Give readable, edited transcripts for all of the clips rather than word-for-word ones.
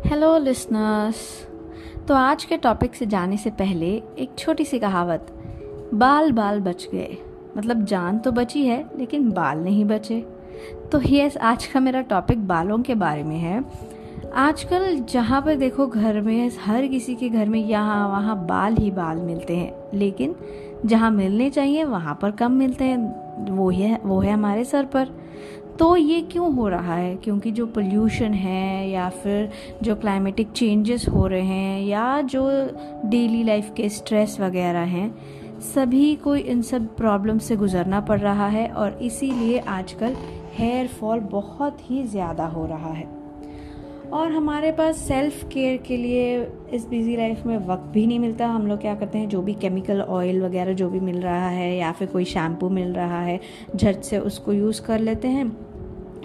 Hello listeners. तो आज के टॉपिक से जाने से पहले एक छोटी सी कहावत, बाल बाल बच गए। मतलब जान तो बची है लेकिन बाल नहीं बचे। तो यस, आज का मेरा टॉपिक बालों के बारे में है। आजकल जहाँ पर देखो घर में, हर किसी के घर में यहाँ वहाँ बाल ही बाल मिलते हैं, लेकिन जहाँ मिलने चाहिए वहाँ पर कम मिलते हैं। वो है हमारे सर पर। तो ये क्यों हो रहा है? क्योंकि जो पोल्यूशन है, या फिर जो क्लाइमेटिक चेंजेस हो रहे हैं, या जो डेली लाइफ के स्ट्रेस वगैरह हैं, सभी को इन सब प्रॉब्लम से गुजरना पड़ रहा है। और इसीलिए आजकल हेयर फॉल बहुत ही ज़्यादा हो रहा है। और हमारे पास सेल्फ केयर के लिए इस बिजी लाइफ में वक्त भी नहीं मिलता। हम लोग क्या करते हैं, जो भी केमिकल ऑयल वगैरह जो भी मिल रहा है, या फिर कोई शैम्पू मिल रहा है, झट से उसको यूज़ कर लेते हैं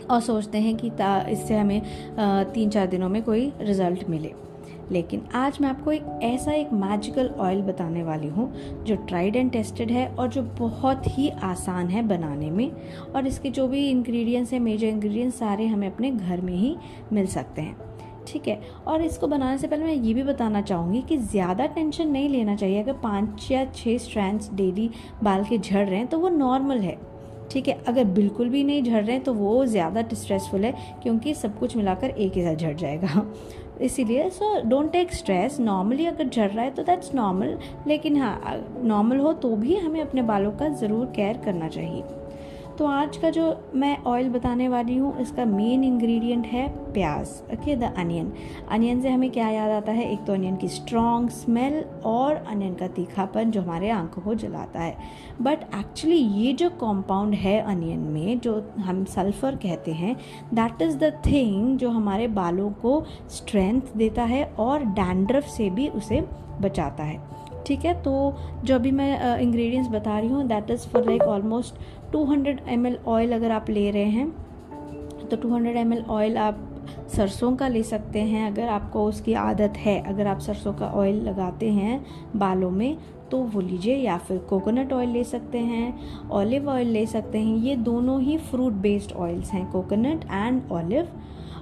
और सोचते हैं कि इससे हमें 3-4 दिनों में कोई रिज़ल्ट मिले। लेकिन आज मैं आपको एक मैजिकल ऑयल बताने वाली हूँ जो ट्राइड एंड टेस्टेड है और जो बहुत ही आसान है बनाने में। और इसके जो भी इंग्रेडिएंट्स हैं, मेजर इंग्रेडिएंट्स सारे हमें अपने घर में ही मिल सकते हैं। ठीक है। और इसको बनाने से पहले मैं ये भी बताना चाहूँगी कि ज़्यादा टेंशन नहीं लेना चाहिए। अगर 5 या 6 स्ट्रैंड्स डेली बाल के झड़ रहे हैं तो वो नॉर्मल है। ठीक है। अगर बिल्कुल भी नहीं झड़ रहे हैं तो वो ज़्यादा स्ट्रेसफुल है, क्योंकि सब कुछ मिलाकर एक ही साथ झड़ जाएगा। इसीलिए डोंट टेक स्ट्रेस। नॉर्मली अगर झड़ रहा है तो दैट्स नॉर्मल, लेकिन हाँ, नॉर्मल हो तो भी हमें अपने बालों का ज़रूर केयर करना चाहिए। तो आज का जो मैं ऑयल बताने वाली हूँ, इसका मेन इंग्रेडिएंट है प्याज। Okay, the onion. अनियन से हमें क्या याद आता है? एक तो अनियन की स्ट्रॉन्ग स्मेल और अनियन का तीखापन जो हमारे आंखों को जलाता है। बट एक्चुअली ये जो कंपाउंड है अनियन में, जो हम सल्फर कहते हैं, दैट इज़ द थिंग जो हमारे बालों को स्ट्रेंथ देता है और डैंड्रफ से भी उसे बचाता है। ठीक है। तो जो अभी मैं इंग्रेडिएंट्स बता रही हूँ, that is for like almost 200 ml oil अगर आप ले रहे हैं तो 200 ml ऑयल आप सरसों का ले सकते हैं, अगर आपको उसकी आदत है। अगर आप सरसों का ऑयल लगाते हैं बालों में तो वो लीजिए, या फिर कोकोनट ऑयल ले सकते हैं, ऑलिव ऑयल ले सकते हैं। ये दोनों ही फ्रूट बेस्ड ऑयल्स हैं, कोकोनट एंड ऑलिव।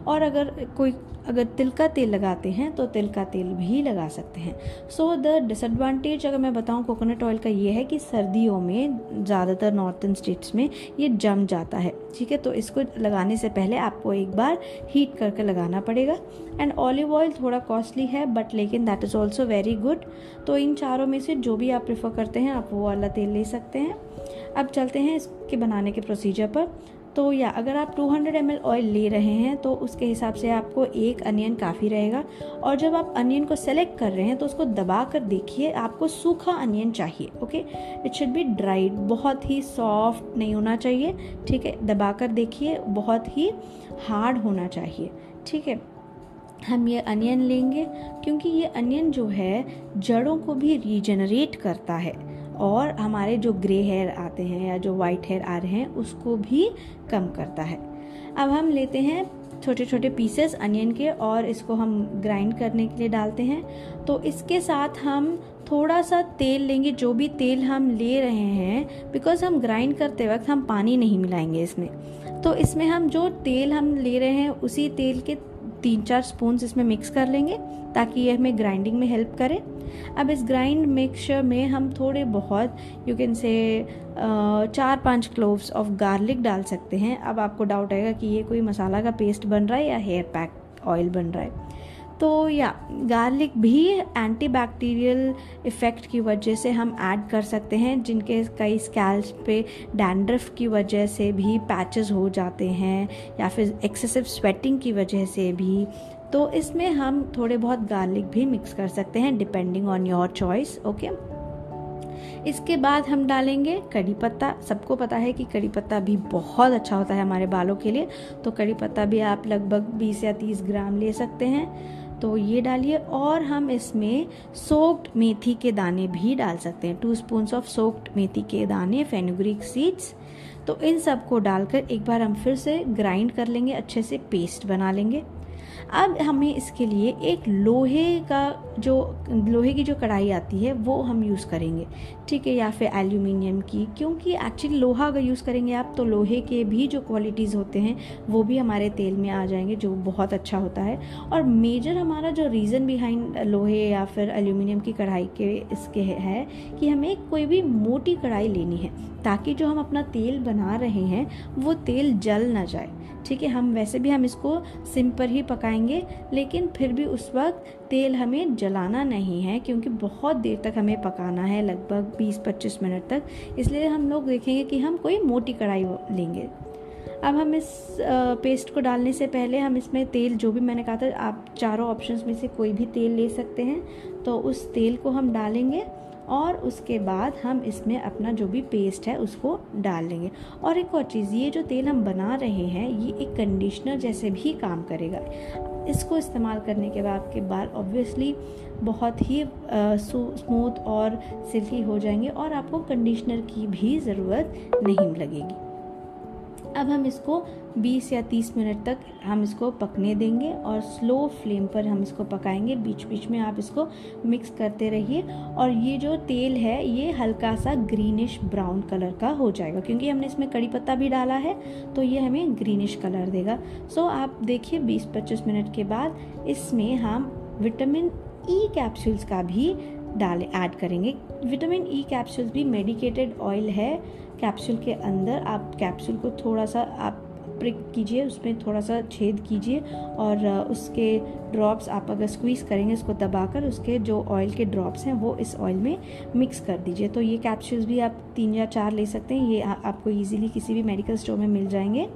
और अगर तिल का तेल लगाते हैं तो तिल का तेल भी लगा सकते हैं। सो द डिसएडवांटेज अगर मैं बताऊं कोकोनट ऑयल का, ये है कि सर्दियों में ज़्यादातर नॉर्थन स्टेट्स में ये जम जाता है। ठीक है। तो इसको लगाने से पहले आपको एक बार हीट करके लगाना पड़ेगा। एंड ऑलिव ऑयल थोड़ा कॉस्टली है, बट लेकिन that is also very good. तो इन चारों में से जो भी आप प्रेफर करते हैं, आप वो वाला तेल ले सकते हैं। अब चलते हैं इसके बनाने के प्रोसीजर पर। तो अगर आप 200 ml ऑयल ले रहे हैं तो उसके हिसाब से आपको एक अनियन काफ़ी रहेगा। और जब आप अनियन को सेलेक्ट कर रहे हैं तो उसको दबा कर देखिए, आपको सूखा अनियन चाहिए। Okay, it should be dried, बहुत ही सॉफ्ट नहीं होना चाहिए। ठीक है। दबा कर देखिए, बहुत ही हार्ड होना चाहिए। ठीक है। हम ये अनियन लेंगे क्योंकि ये अनियन जो है जड़ों को भी रीजनरेट करता है और हमारे जो ग्रे हेयर आते हैं या जो वाइट हेयर आ रहे हैं उसको भी कम करता है। अब हम लेते हैं छोटे छोटे पीसेस अनियन के और इसको हम ग्राइंड करने के लिए डालते हैं। तो इसके साथ हम थोड़ा सा तेल लेंगे, जो भी तेल हम ले रहे हैं, बिकॉज हम ग्राइंड करते वक्त हम पानी नहीं मिलाएंगे इसमें। तो इसमें हम जो तेल हम ले रहे हैं उसी तेल के 3-4 स्पून इसमें मिक्स कर लेंगे ताकि ये हमें ग्राइंडिंग में हेल्प करे। अब इस ग्राइंड मिक्सचर में हम थोड़े बहुत, you can say 4-5 cloves of garlic डाल सकते हैं। अब आपको डाउट आएगा कि ये कोई मसाला का पेस्ट बन रहा है या हेयर पैक ऑयल बन रहा है। तो गार्लिक भी एंटीबैक्टीरियल इफ़ेक्ट की वजह से हम ऐड कर सकते हैं, जिनके कई स्कैल्प पे डैंड्रफ की वजह से भी पैचेस हो जाते हैं, या फिर एक्सेसिव स्वेटिंग की वजह से भी। तो इसमें हम थोड़े बहुत गार्लिक भी मिक्स कर सकते हैं, depending on your choice. Okay. इसके बाद हम डालेंगे कड़ी पत्ता। सबको पता है कि कड़ी पत्ता भी बहुत अच्छा होता है हमारे बालों के लिए। तो कड़ी पत्ता भी आप लगभग 20 या 30 ग्राम ले सकते हैं। तो ये डालिए। और हम इसमें सोक्ड मेथी के दाने भी डाल सकते हैं, 2 स्पून्स ऑफ सोक्ड मेथी के दाने, फेनुग्रीक सीड्स। तो इन सब को डालकर एक बार हम फिर से ग्राइंड कर लेंगे, अच्छे से पेस्ट बना लेंगे। अब हमें इसके लिए एक लोहे की जो कढ़ाई आती है वो हम यूज़ करेंगे, ठीक है, या फिर एल्यूमिनियम की, क्योंकि एक्चुअली लोहा अगर यूज़ करेंगे आप तो लोहे के भी जो क्वालिटीज़ होते हैं वो भी हमारे तेल में आ जाएंगे, जो बहुत अच्छा होता है। और मेजर हमारा जो रीज़न बिहाइंड लोहे या फिर एल्यूमिनियम की कढ़ाई के इसके है कि हमें कोई भी मोटी कढ़ाई लेनी है, ताकि जो हम अपना तेल बना रहे हैं वो तेल जल ना जाए, ठीक है। हम वैसे भी हम इसको सिम पर ही पकाएंगे, लेकिन फिर भी उस वक्त तेल हमें जलाना नहीं है, क्योंकि बहुत देर तक हमें पकाना है, लगभग 20-25 मिनट तक। इसलिए हम लोग देखेंगे कि हम कोई मोटी कढ़ाई लेंगे। अब हम इस पेस्ट को डालने से पहले हम इसमें तेल, जो भी मैंने कहा था, आप चारों ऑप्शंस में से कोई भी तेल ले सकते हैं, तो उस तेल को हम डालेंगे और उसके बाद हम इसमें अपना जो भी पेस्ट है उसको डाल लेंगे। और एक और चीज़, ये जो तेल हम बना रहे हैं ये एक कंडीशनर जैसे भी काम करेगा। इसको इस्तेमाल करने के बाद आपके बाल ऑब्वियसली बहुत ही स्मूथ और सिल्की हो जाएंगे और आपको कंडीशनर की भी ज़रूरत नहीं लगेगी। अब हम इसको 20 या 30 मिनट तक हम इसको पकने देंगे और स्लो फ्लेम पर हम इसको पकाएंगे। बीच बीच में आप इसको मिक्स करते रहिए और ये जो तेल है ये हल्का सा ग्रीनिश ब्राउन कलर का हो जाएगा, क्योंकि हमने इसमें कड़ी पत्ता भी डाला है तो ये हमें ग्रीनिश कलर देगा। सो आप देखिए 20-25 मिनट के बाद इसमें हम विटामिन ई कैप्सूल्स का भी ऐड करेंगे। विटामिन ई कैप्सूल्स भी मेडिकेटेड ऑयल है कैप्सूल के अंदर। आप कैप्सूल को थोड़ा सा आप प्रिक कीजिए, उसमें थोड़ा सा छेद कीजिए और उसके ड्रॉप्स आप अगर स्क्वीज़ करेंगे इसको दबाकर, उसके जो ऑयल के ड्रॉप्स हैं वो इस ऑयल में मिक्स कर दीजिए। तो ये कैप्सूल्स भी आप 3 या 4 ले सकते हैं, ये आपको इजीली किसी भी मेडिकल स्टोर में मिल जाएंगे।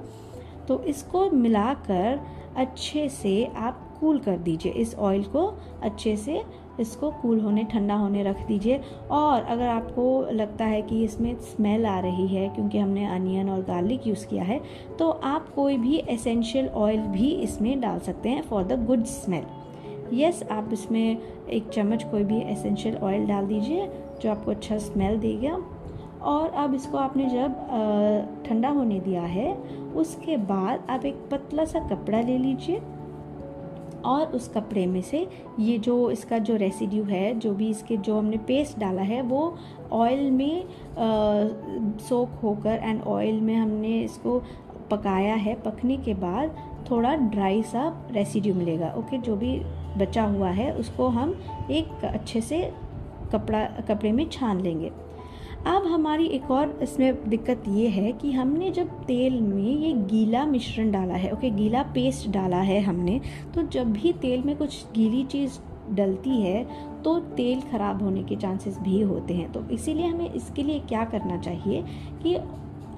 तो इसको मिलाकर अच्छे से आप कूल कर दीजिए, इस ऑयल को अच्छे से इसको कूल होने, ठंडा होने रख दीजिए। और अगर आपको लगता है कि इसमें स्मेल आ रही है क्योंकि हमने अनियन और गार्लिक यूज़ किया है, तो आप कोई भी एसेंशियल ऑयल भी इसमें डाल सकते हैं for the good smell. Yes, आप इसमें 1 चम्मच कोई भी एसेंशियल ऑयल डाल दीजिए जो आपको अच्छा स्मेल देगा। और अब इसको आपने जब ठंडा होने दिया है उसके बाद आप एक पतला सा कपड़ा ले लीजिए और उस कपड़े में से ये जो इसका जो रेसिड्यू है, जो भी इसके जो हमने पेस्ट डाला है वो ऑयल में सोक होकर एंड ऑयल में हमने इसको पकाया है। पकने के बाद थोड़ा ड्राई सा रेसिड्यू मिलेगा। ओके, जो भी बचा हुआ है उसको हम एक अच्छे से कपड़े में छान लेंगे। अब हमारी एक और इसमें दिक्कत ये है कि हमने जब तेल में ये गीला मिश्रण डाला है, ओके, गीला पेस्ट डाला है हमने, तो जब भी तेल में कुछ गीली चीज़ डलती है तो तेल ख़राब होने के चांसेस भी होते हैं। तो इसीलिए हमें इसके लिए क्या करना चाहिए कि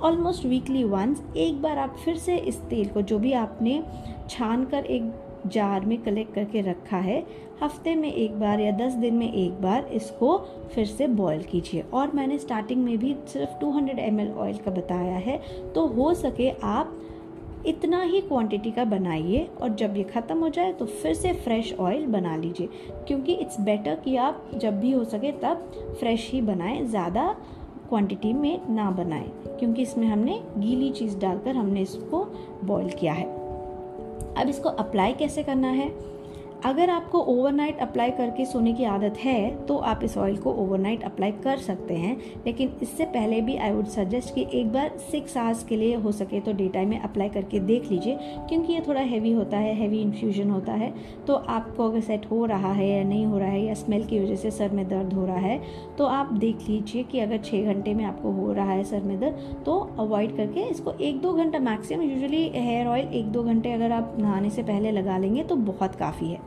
ऑलमोस्ट वीकली वंस एक बार आप फिर से इस तेल को, जो भी आपने छान कर एक जार में कलेक्ट करके रखा है, हफ्ते में एक बार या 10 दिन में एक बार इसको फिर से बॉईल कीजिए। और मैंने स्टार्टिंग में भी सिर्फ 200 ml ऑयल का बताया है, तो हो सके आप इतना ही क्वांटिटी का बनाइए और जब ये ख़त्म हो जाए तो फिर से फ्रेश ऑयल बना लीजिए, क्योंकि इट्स बेटर कि आप जब भी हो सके तब फ्रेश ही बनाएं, ज़्यादा क्वांटिटी में ना बनाएं, क्योंकि इसमें हमने गीली चीज़ डालकर हमने इसको बॉईल किया है। अब इसको अप्लाई कैसे करना है? अगर आपको ओवरनाइट अप्लाई करके सोने की आदत है तो आप इस ऑयल को ओवरनाइट अप्लाई कर सकते हैं, लेकिन इससे पहले भी आई वुड सजेस्ट कि एक बार 6 आवर्स के लिए हो सके तो डे टाइम में अप्लाई करके देख लीजिए, क्योंकि ये थोड़ा हैवी होता है, हैवी इन्फ्यूजन होता है। तो आपको अगर सेट हो रहा है या नहीं हो रहा है या स्मेल की वजह से सर में दर्द हो रहा है तो आप देख लीजिए कि अगर 6 घंटे में आपको हो रहा है सर में दर्द तो अवॉइड करके इसको 1-2 घंटा मैक्सिमम, यूजुअली हेयर ऑयल 1-2 घंटे अगर आप नहाने से पहले लगा लेंगे तो बहुत काफ़ी है,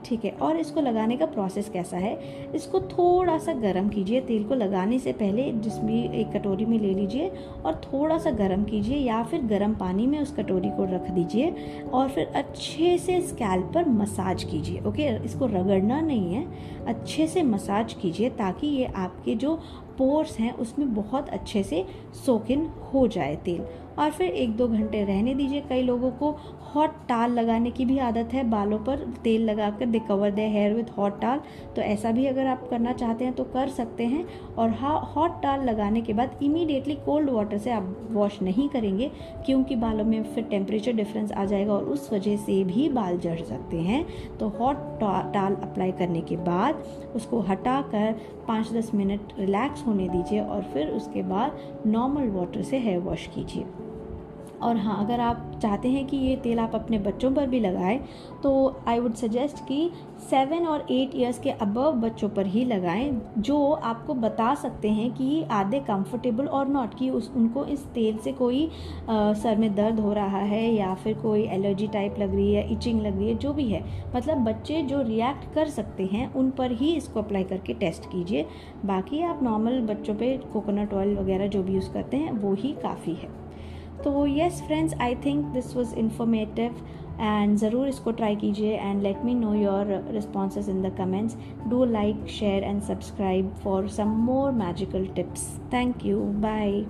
ठीक है। और इसको लगाने का प्रोसेस कैसा है? इसको थोड़ा सा गर्म कीजिए, तेल को लगाने से पहले जिसमें एक कटोरी में ले लीजिए और थोड़ा सा गर्म कीजिए या फिर गर्म पानी में उस कटोरी को रख दीजिए और फिर अच्छे से स्कैल्प पर मसाज कीजिए। ओके, इसको रगड़ना नहीं है, अच्छे से मसाज कीजिए ताकि ये आपके जो पोर्स हैं उसमें बहुत अच्छे से सोक इन हो जाए तेल। और फिर 1-2 घंटे रहने दीजिए। कई लोगों को हॉट टाल लगाने की भी आदत है, बालों पर तेल लगाकर they cover their hair with hot towel, तो ऐसा भी अगर आप करना चाहते हैं तो कर सकते हैं। और हाँ, हॉट टाल लगाने के बाद इमीडिएटली कोल्ड वाटर से आप वॉश नहीं करेंगे, क्योंकि बालों में फिर टेम्परेचर डिफरेंस आ जाएगा और उस वजह से भी बाल झड़ सकते हैं। तो हॉट टाल अप्लाई करने के बाद उसको हटा कर 5-10 मिनट रिलैक्स होने दीजिए और फिर उसके बाद नॉर्मल वाटर से हेयर वॉश कीजिए। और हाँ, अगर आप चाहते हैं कि ये तेल आप अपने बच्चों पर भी लगाएं तो आई वुड सजेस्ट कि 7 और 8 इयर्स के अबव बच्चों पर ही लगाएं, जो आपको बता सकते हैं कि आर दे कंफर्टेबल और नॉट, कि उनको इस तेल से कोई सर में दर्द हो रहा है या फिर कोई एलर्जी टाइप लग रही है, इचिंग लग रही है, जो भी है। मतलब बच्चे जो रिएक्ट कर सकते हैं उन पर ही इसको अप्लाई करके टेस्ट कीजिए। बाकी आप नॉर्मल बच्चों पे कोकोनट ऑयल वगैरह जो भी यूज़ करते हैं वो ही काफ़ी है। तो yes friends, I think this was informative and ज़रूर इसको ट्राई कीजिए and let me know your responses in the comments. Do like, share and subscribe for some more magical tips. Thank you, bye.